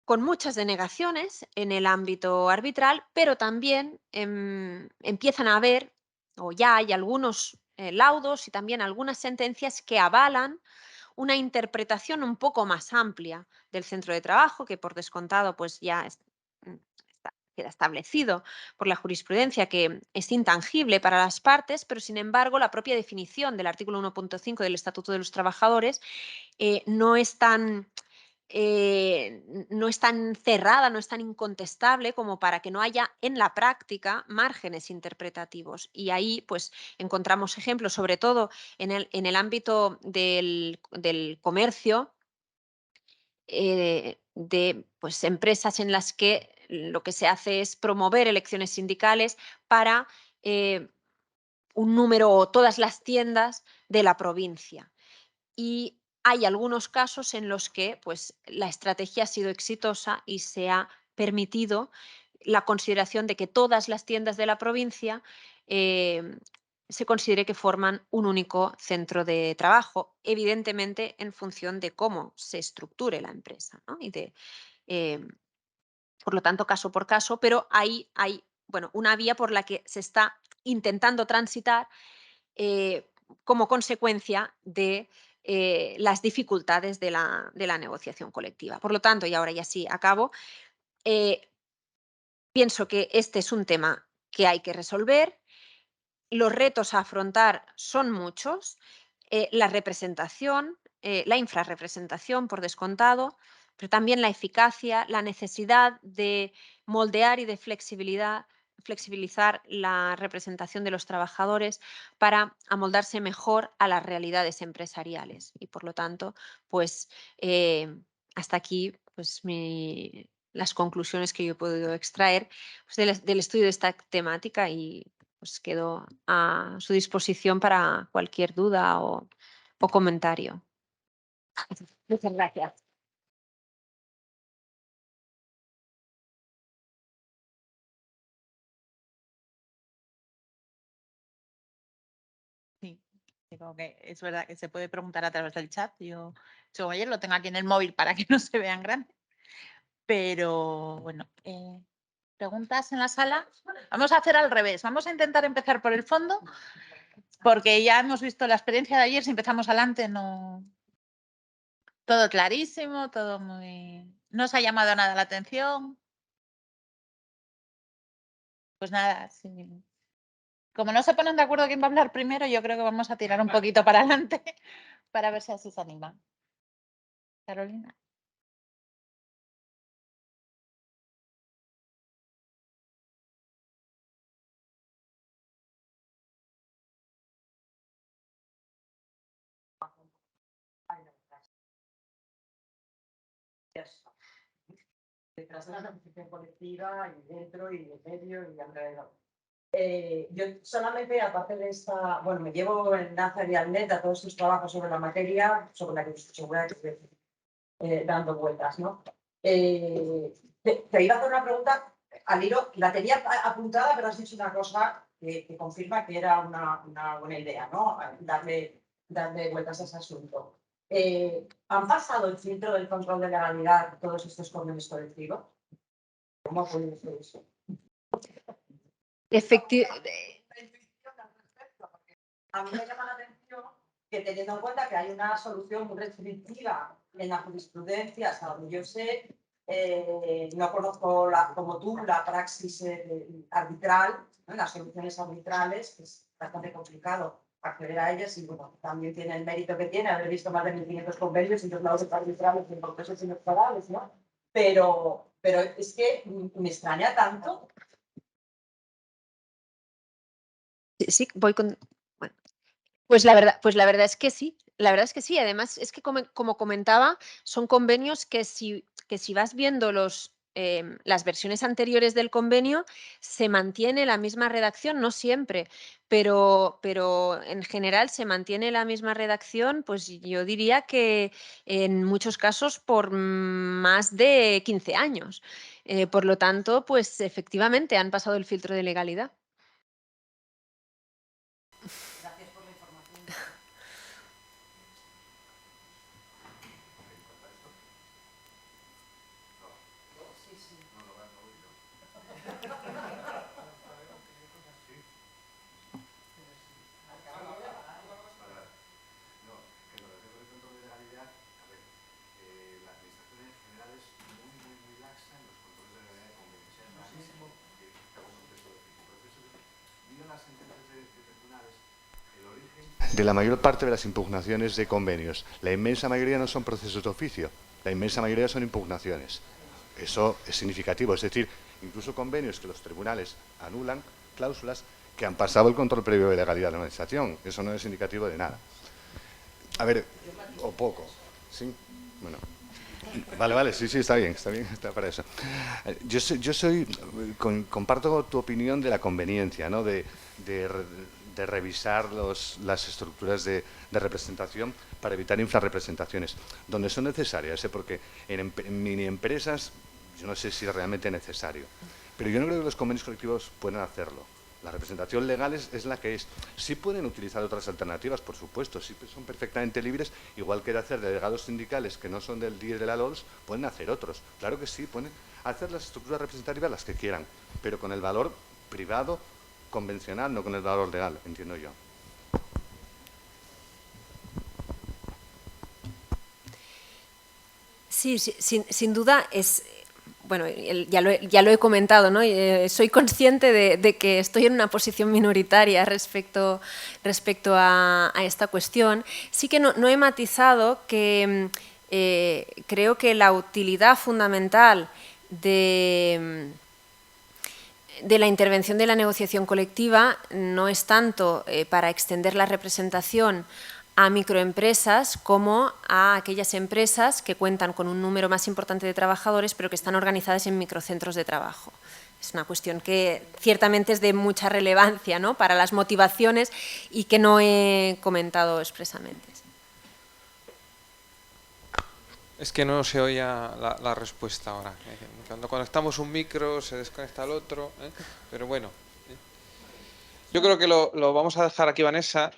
[SPEAKER 2] con muchas denegaciones en el ámbito arbitral, pero también empiezan a haber, o ya hay algunos laudos y también algunas sentencias que avalan una interpretación un poco más amplia del centro de trabajo, que por descontado pues ya queda establecido por la jurisprudencia que es intangible para las partes, pero sin embargo la propia definición del artículo 1.5 del Estatuto de los Trabajadores no es tan no es tan cerrada, no es tan incontestable como para que no haya en la práctica márgenes interpretativos. Y ahí pues encontramos ejemplos, sobre todo en el ámbito del comercio, de pues, empresas en las que lo que se hace es promover elecciones sindicales para un número o todas las tiendas de la provincia. Y hay algunos casos en los que pues, la estrategia ha sido exitosa y se ha permitido la consideración de que todas las tiendas de la provincia eh, se considere que forman un único centro de trabajo, evidentemente en función de cómo se estructure la empresa, ¿no? Eh, por lo tanto, caso por caso, pero hay bueno, una vía por la que se está intentando transitar eh, como consecuencia de las dificultades de la negociación colectiva. Por lo tanto, y ahora ya sí acabo, eh, pienso que este es un tema que hay que resolver. Los retos a afrontar son muchos. La representación la infrarrepresentación, por descontado, pero también la eficacia, la necesidad de moldear y de flexibilizar la representación de los trabajadores para amoldarse mejor a las realidades empresariales. Y por lo tanto, pues hasta aquí pues, las conclusiones que yo he podido extraer pues, del estudio de esta temática y pues quedo a su disposición para cualquier duda o comentario. Muchas gracias.
[SPEAKER 1] Sí, digo que es verdad que se puede preguntar a través del chat. Yo ayer lo tengo aquí en el móvil para que no se vean grandes. Pero bueno, ¿preguntas en la sala? Vamos a hacer al revés. Vamos a intentar empezar por el fondo, porque ya hemos visto la experiencia de ayer. Si empezamos adelante, no. Todo clarísimo, todo muy. ¿No os ha llamado nada la atención? Pues nada, sí. Como no se ponen de acuerdo quién va a hablar primero, yo creo que vamos a tirar un poquito para adelante para ver si así se anima. Carolina.
[SPEAKER 3] Detrás de la negociación colectiva y dentro y en medio y alrededor. Yo solamente, aparte de esta, bueno, me llevo en Nazar y Alnet a todos estos trabajos sobre la materia, sobre la que estoy dando vueltas, ¿no? Te iba a hacer una pregunta, al hilo, la tenía apuntada, pero has dicho una cosa que confirma que era una buena idea, ¿no? Darle vueltas a ese asunto. ¿Han pasado el filtro del control de legalidad todos estos convenios colectivos? ¿Cómo ha podido ser eso? A mí me llama la atención que, teniendo en cuenta que hay una solución muy restrictiva en la jurisprudencia, hasta donde yo sé, no conozco como tú la praxis arbitral, ¿no? Las soluciones arbitrales, que es bastante complicado acceder a ellas y bueno, también tiene el mérito que tiene haber visto más de 1.500 convenios y los lados arbitrales en procesos inexplorables, ¿no? Pero es que me extraña tanto.
[SPEAKER 2] Sí, voy con. Bueno, pues la verdad es que sí. La verdad es que sí. Además, es que como comentaba, son convenios que si vas viendo las versiones anteriores del convenio, se mantiene la misma redacción, no siempre, pero en general se mantiene la misma redacción, pues yo diría que en muchos casos por más de 15 años. Por lo tanto, pues efectivamente han pasado el filtro de legalidad.
[SPEAKER 3] Gracias por la información.
[SPEAKER 4] De la mayor parte de las impugnaciones de convenios, la inmensa mayoría no son procesos de oficio, la inmensa mayoría son impugnaciones. Eso es significativo, es decir, incluso convenios que los tribunales anulan, cláusulas que han pasado el control previo de legalidad de la administración. Eso no es indicativo de nada. A ver, o poco, ¿sí? Bueno. Vale, sí, está bien, está para eso. Comparto tu opinión de la conveniencia, ¿no? De revisar las estructuras de representación para evitar infrarrepresentaciones, donde son necesarias, porque en mini empresas yo no sé si es realmente necesario, pero yo no creo que los convenios colectivos puedan hacerlo. La representación legal es la que es. Sí pueden utilizar otras alternativas, por supuesto, sí son perfectamente libres, igual que de hacer delegados sindicales que no son del DIE de la LOLS, pueden hacer otros. Claro que sí, pueden hacer las estructuras representativas las que quieran, pero con el valor privado convencional, no con el valor legal, entiendo yo.
[SPEAKER 2] Sí, sin duda es. bueno, ya lo he comentado, ¿no? Soy consciente de que estoy en una posición minoritaria respecto a esta cuestión. Sí que no he matizado que creo que la utilidad fundamental de la intervención de la negociación colectiva no es tanto para extender la representación a microempresas como a aquellas empresas que cuentan con un número más importante de trabajadores pero que están organizadas en microcentros de trabajo. Es una cuestión que ciertamente es de mucha relevancia, ¿no?, para las motivaciones y que no he comentado expresamente.
[SPEAKER 5] Es que no se oía la respuesta ahora. Cuando conectamos un micro se desconecta el otro, pero bueno. Yo creo que lo vamos a dejar aquí, Vanessa.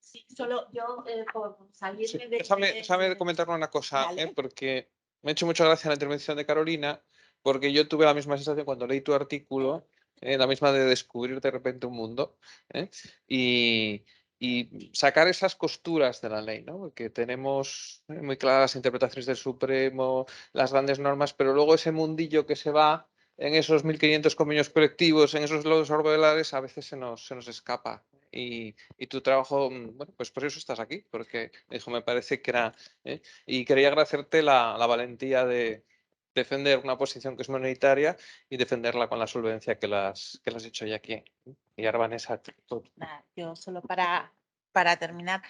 [SPEAKER 1] Sí, solo yo por salirme
[SPEAKER 5] Sí,
[SPEAKER 1] de...
[SPEAKER 5] déjame comentar una cosa,
[SPEAKER 1] Vale.
[SPEAKER 5] porque me ha hecho mucha gracia la intervención de Carolina, porque yo tuve la misma sensación cuando leí tu artículo, la misma de descubrir de repente un mundo, y sacar esas costuras de la ley, ¿no? Porque tenemos muy claras las interpretaciones del Supremo, las grandes normas, pero luego ese mundillo que se va en esos 1.500 convenios colectivos, en esos lodos orbitales, a veces se nos escapa. Y tu trabajo, bueno, pues por eso estás aquí, porque me parece que era... Y quería agradecerte la valentía de defender una posición que es minoritaria y defenderla con la solvencia que la has hecho ya aquí. Y ahora, Vanessa,
[SPEAKER 1] Nada, yo solo para terminar.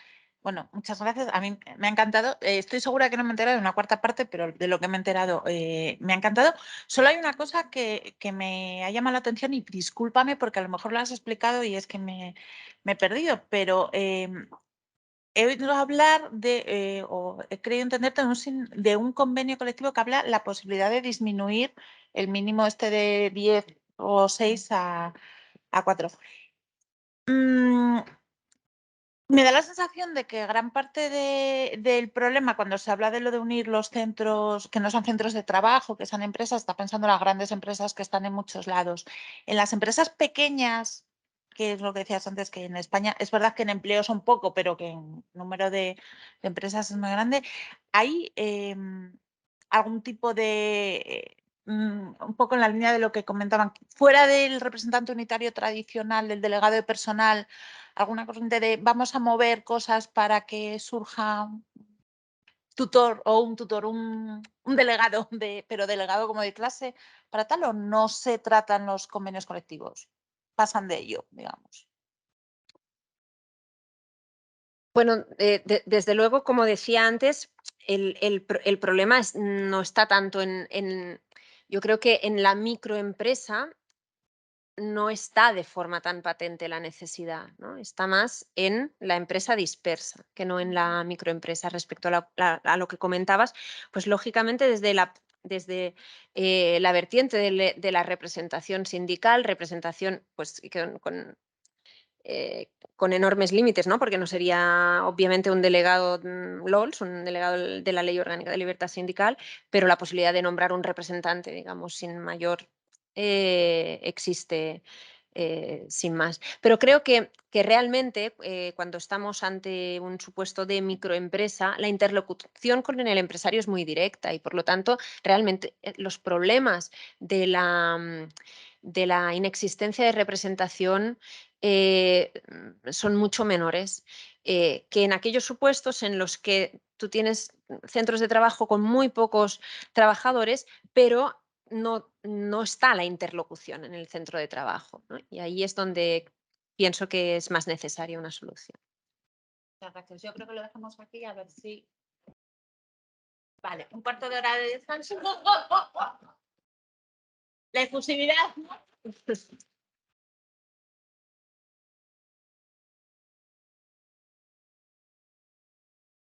[SPEAKER 1] Bueno, muchas gracias. A mí me ha encantado. Estoy segura que no me he enterado de una cuarta parte, pero de lo que me he enterado me ha encantado. Solo hay una cosa que me ha llamado la atención y discúlpame porque a lo mejor lo has explicado y es que me he perdido, pero he oído hablar o he creído entender de un convenio colectivo que habla la posibilidad de disminuir el mínimo este de 10 o 6 a 4. Me da la sensación de que gran parte del problema cuando se habla de lo de unir los centros, que no son centros de trabajo, que son empresas, está pensando en las grandes empresas que están en muchos lados. En las empresas pequeñas, que es lo que decías antes, que en España es verdad que en empleo son poco, pero que en número de empresas es muy grande, hay algún tipo de... un poco en la línea de lo que comentaban, fuera del representante unitario tradicional, del delegado de personal, alguna corriente de vamos a mover cosas para que surja un tutor o un delegado, pero delegado como de clase para tal, o no se tratan los convenios colectivos, pasan de ello, digamos.
[SPEAKER 2] Bueno, desde luego, como decía antes, el problema no está tanto yo creo que en la microempresa no está de forma tan patente la necesidad, ¿no? Está más en la empresa dispersa que no en la microempresa. Respecto a lo que comentabas, pues lógicamente desde la vertiente de la representación sindical, representación pues con enormes límites, ¿no? Porque no sería obviamente un delegado LOLS, un delegado de la Ley Orgánica de Libertad Sindical, pero la posibilidad de nombrar un representante, digamos, sin mayor existe sin más. Pero creo que realmente cuando estamos ante un supuesto de microempresa, la interlocución con el empresario es muy directa y por lo tanto realmente los problemas de la inexistencia de representación son mucho menores que en aquellos supuestos en los que tú tienes centros de trabajo con muy pocos trabajadores, pero no está la interlocución en el centro de trabajo, ¿no? Y ahí es donde pienso que es más necesaria una solución.
[SPEAKER 1] Muchas gracias. Yo creo que lo dejamos aquí a ver si... Vale, un cuarto de hora de descanso. La efusividad.